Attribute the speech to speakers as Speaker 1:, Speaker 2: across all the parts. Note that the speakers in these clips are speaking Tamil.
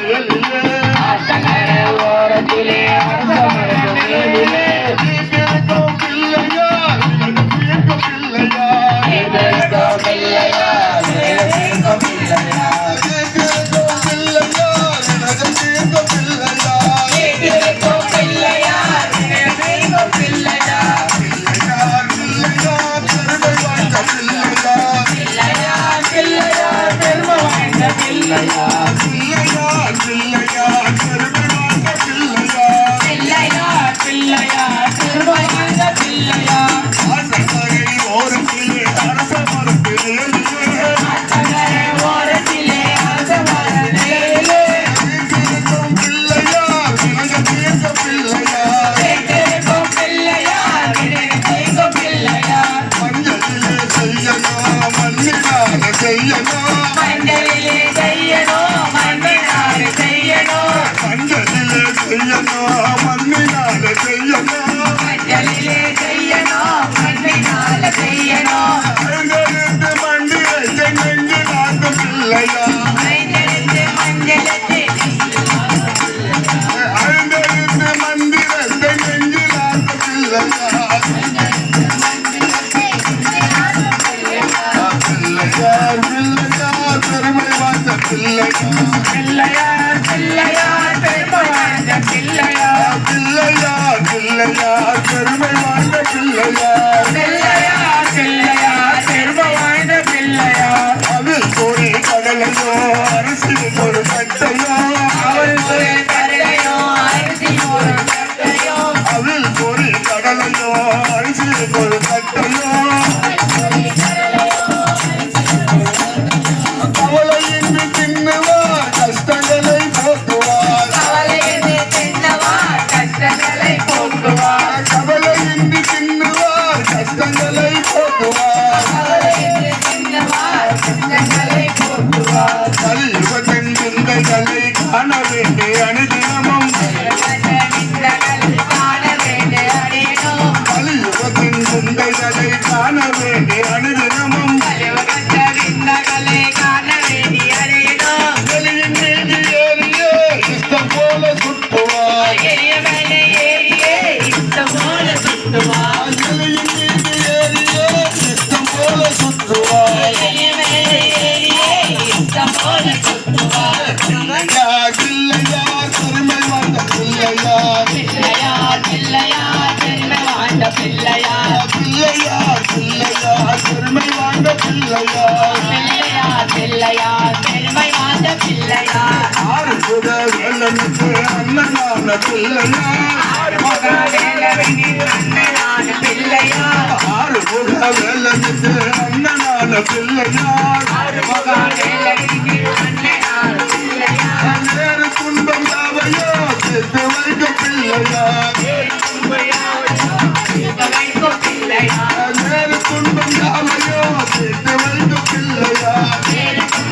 Speaker 1: வயலிலே
Speaker 2: ஆத்தங்கர ஓரத்திலே அரச மரத்து மேலிலே
Speaker 1: வீட்டிற்கும் பிள்ளையார் வீட்டிற்கும் பிள்ளையார்
Speaker 2: வீட்டிற்கும் பிள்ளையார் வீட்டிற்கும் பிள்ளையார்
Speaker 1: வீட்டிற்கும் பிள்ளையார் வீட்டிற்கும் பிள்ளையார்
Speaker 2: வீட்டிற்கும் பிள்ளையார் வீட்டிற்கும் பிள்ளையார்
Speaker 1: பிள்ளையார் பிள்ளையார் பெருமை வாய்ந்த பிள்ளையார்
Speaker 2: பிள்ளையார் பிள்ளையார் பெருமை வாய்ந்த பிள்ளையார்
Speaker 1: பிள்ளையார் பிள்ளையார் பெருமை வாய்ந்த
Speaker 2: பிள்ளையார் பிள்ளையார் பிள்ளையார்
Speaker 1: ஆசமரை ஓரத்திலே அரச மரத்திலே
Speaker 2: ஆத்தங்கர ஓரத்திலே அரச மரத்திலே
Speaker 1: வீட்டிற்கும் பிள்ளையார் வீட்டிற்கும் பிள்ளையார்
Speaker 2: வீட்டிற்கும் பிள்ளையார் வீட்டிற்கும் பிள்ளையார்
Speaker 1: மஞ்சளிலே செய்யணும் மண்ணினால செய்யணும்
Speaker 2: மஞ்சளிலே செய்யணும் மண்ணினாலே செய்யணும்
Speaker 1: மஞ்சளிலே செய்யணும் மண்ணினால செய்யணும்
Speaker 2: மஞ்சளிலே செய்யணும் மண்ணினாலே செய்யணும்
Speaker 1: ஐந்தெழுத்து மண்டி வைத்த நெஞ்சு நாட்டு பிள்ளையா
Speaker 2: மஞ்சளுக்கு மஞ்சளுக்கு
Speaker 1: ஐந்தெழுத்து மண்டி வைத்த நெஞ்சு நாட்டு பிள்ளையா பிள்ளையார் பிள்ளையார் பெருமை வாய்ந்த பிள்ளையா
Speaker 2: பிள்ளையார் பிள்ளையார் பெருமை வாய்ந்த பிள்ளையார்
Speaker 1: பிள்ளையார் பிள்ளையார் பெருமை வாய்ந்த பிள்ளையா
Speaker 2: பிள்ளையார் பிள்ளையார் பெருமை வாய்ந்த பிள்ளையார்
Speaker 1: அதில் கோரி கடலையோ அரிசி ஒரு கட்டையோ
Speaker 2: அவருக்கு கரையோ அரிசி ஒரு கட்டையோ
Speaker 1: அதில் கோரி கடலையோ அரிசி ஒரு கட்டையோ கவலையின்றி தின்னுவார் கஷ்டங்களை போக்குவார்
Speaker 2: கவலையின்றி தின்னவார் கஷ்டங்களை போக்குவார்
Speaker 1: கவலையின்றி தின்னுவார் கஷ்டங்களை போக்குவார்
Speaker 2: கவலையின்றி தின்னவார் கஷ்டங்களை போக்குவார்
Speaker 1: கலியுகத்தின் சிந்தைகளை காண வேண்டிய அனுதினமும்
Speaker 2: காண வேண்டிய அடியனும்
Speaker 1: கலியுகத்தின் சிந்தைகளை காண வேண்டிய அனுதினமும்
Speaker 2: விண்ணகளை காண வேண்டிய அடியனும்
Speaker 1: வெளியின் மீது ஏறியே இஷ்டம் போல சுற்றுவார்
Speaker 2: எரிய மேலே ஏறியே இஷ்டம் போல சுத்துவார்
Speaker 1: வெளியின் மீது ஏறியே இஷ்டம் போல சுற்றுவார்
Speaker 2: எரிய மேலே ஏறியே இஷ்டம் போல சுத்துவார்
Speaker 1: பிள்ளையார் பிள்ளையார் பெருமை வந்த பிள்ளையார்
Speaker 2: பிள்ளையார் பிள்ளையார் பெருமை வாழ்ந்த பிள்ளையார்
Speaker 1: பிள்ளையார் பிள்ளையார் பெருமை வாய்ந்த பிள்ளையார்
Speaker 2: பிள்ளையார் பிள்ளையார் பெருமை வாழ்ந்த பிள்ளையார்
Speaker 1: ஆறு புத வெள்ளனுக்கு அண்ணனான பிள்ளையார்
Speaker 2: ஆறுமுக வேலவனின் அண்ணனான பிள்ளையார்
Speaker 1: ஆறு புத வெள்ளனுக்கு அண்ணனான பிள்ளையார்
Speaker 2: ஆறுமுக வேலவனின் அண்ணனான பிள்ளையார்
Speaker 1: நேரு துன்பம் யாவையோ சேர்த்து வைக்க பிள்ளையார்
Speaker 2: வைக்கும் பிள்ளையார்
Speaker 1: நேரு துன்பம் யாவையோ சேர்த்து வைக்க பிள்ளையார்
Speaker 2: வைக்கும்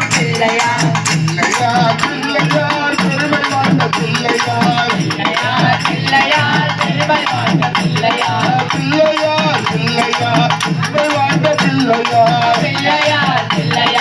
Speaker 2: பிள்ளையார்
Speaker 1: பிள்ளையார் பிள்ளையார் பெருமை வாய்ந்த பிள்ளையார்
Speaker 2: பிள்ளையார் பிள்ளையார் பெருமை வாழ்ந்த பிள்ளையார்
Speaker 1: பிள்ளையார் பிள்ளையார் பெருமை வாய்ந்த பிள்ளையார்
Speaker 2: பிள்ளையார் பிள்ளையார்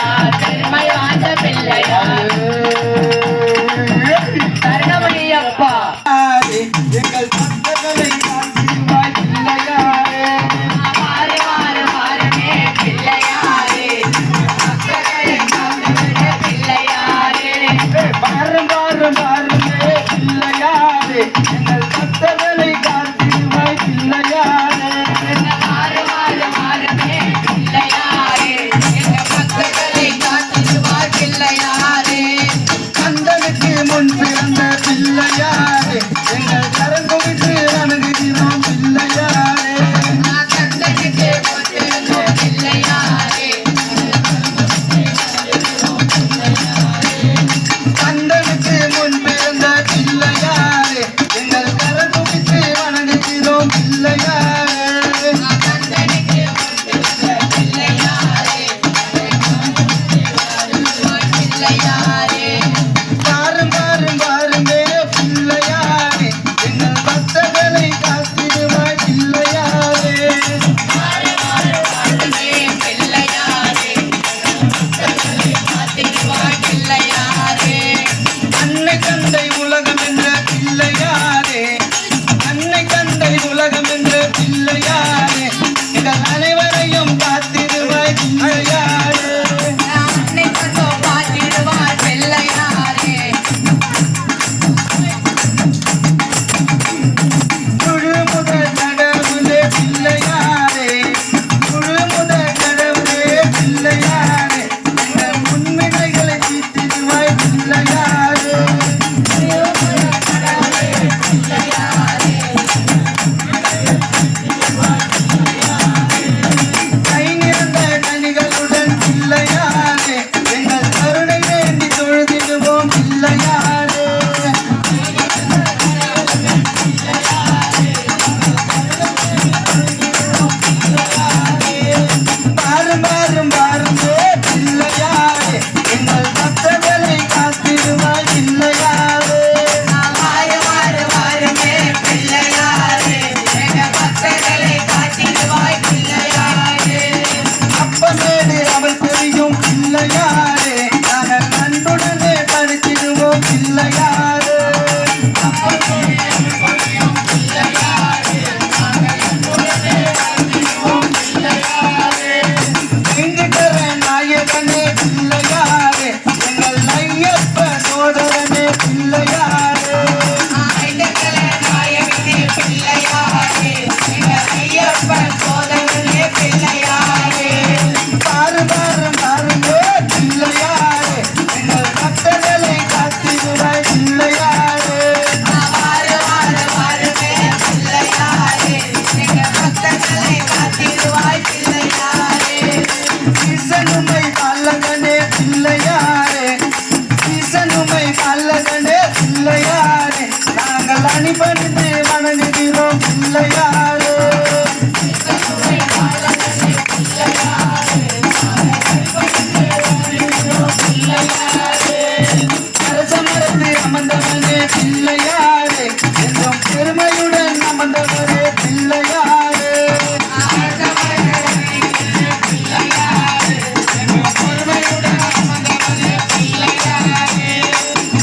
Speaker 1: அரசமரத்து அமர்ந்தவனே பிள்ளையாரே என்றும் பெருமையுடன் அமர்ந்தவரே பிள்ளையாரே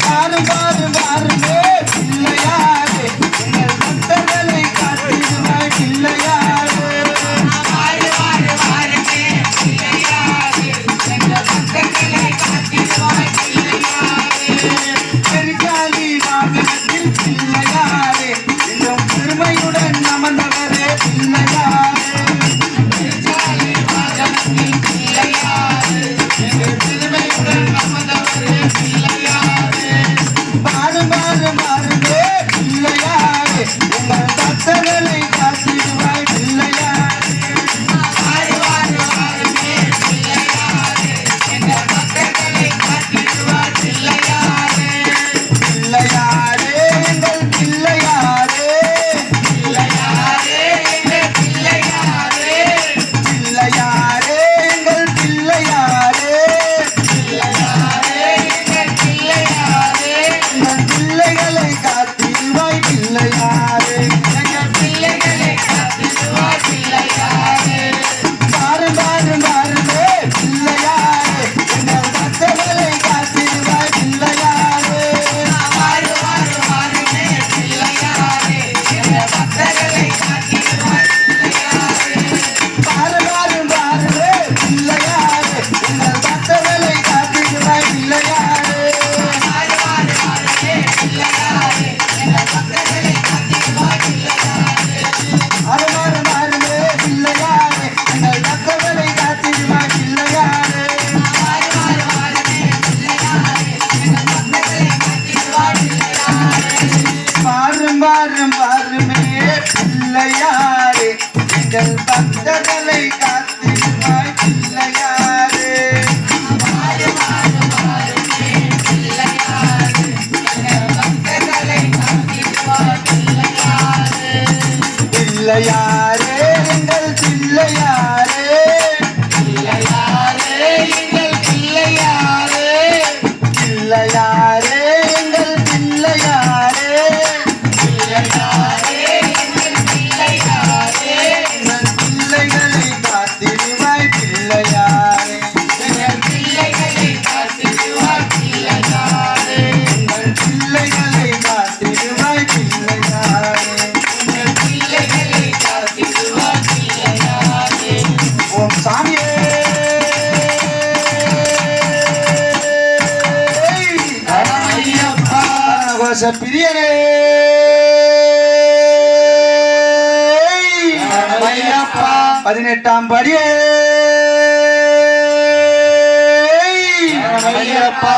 Speaker 1: பாரும் பாரும் பாருமே பிள்ளையாரே எங்கள் பக்தர்களை காத்திடுவாய் பிள்ளையாரே பெருகாலி வாகனத்தில் பிள்ளையாரே என்றும் பெருமையுடன் அமர்ந்தவரே பிள்ளையாரே பாரும் பாரும் பாருமே பிள்ளையாரே எங்கள் பக்தர்களை காத்திடுவாய் பிள்ளையாரே பிள்ளையாரே எங்கள் பிள்ளையாரே பிள்ளையாரே எங்கள் பிள்ளையாரே எங்கள் பிள்ளைகளை காத்திடுவாய் பிள்ளையாரே பாரும் பாரும் பாருமே பிள்ளையாரே எங்கள் பக்தர்களை காத்திடுவாய் பிள்ளையாரே பாரும் பாரும் பாருமே பிள்ளையாரே எங்கள் பக்தர்களை காத்திடுவாய் பிள்ளையாரே அருமாறு மாறுமே பிள்ளையாரே எங்கள் பக்தர்களை காத்திடுவாய் பிள்ளையாரே பாரும் பாரும் பாருமே பிள்ளையாரே எங்கள் பக்தர்களை காத்திடுவாய் பிள்ளையாரே பிள்ளையாரே எங்கள் பிள்ளையாரே பிள்ளையாரே எங்கள் பிள்ளையாரே பிள்ளையாரே எங்கள் பிள்ளையாரே பிள்ளையாரே எங்கள் பிள்ளையாரே எங்கள் பிள்ளைகளை காத்திடுவாய் பிள்ளையாரே எங்கள் பிள்ளைகளை காத்திடுவாய் பிள்ளையாரே எங்கள் பிள்ளைகளை காத்திடுவாய் பிள்ளையாரே எங்கள் பிள்ளைகளை காத்திடுவாய் பிள்ளையாரே ஓம் சாமியே
Speaker 2: சரணமையப்பா.
Speaker 1: கோஷ பிரியனே
Speaker 2: சரணமையப்பா.
Speaker 1: 18ஆம் படியே
Speaker 2: சரணமையப்பா.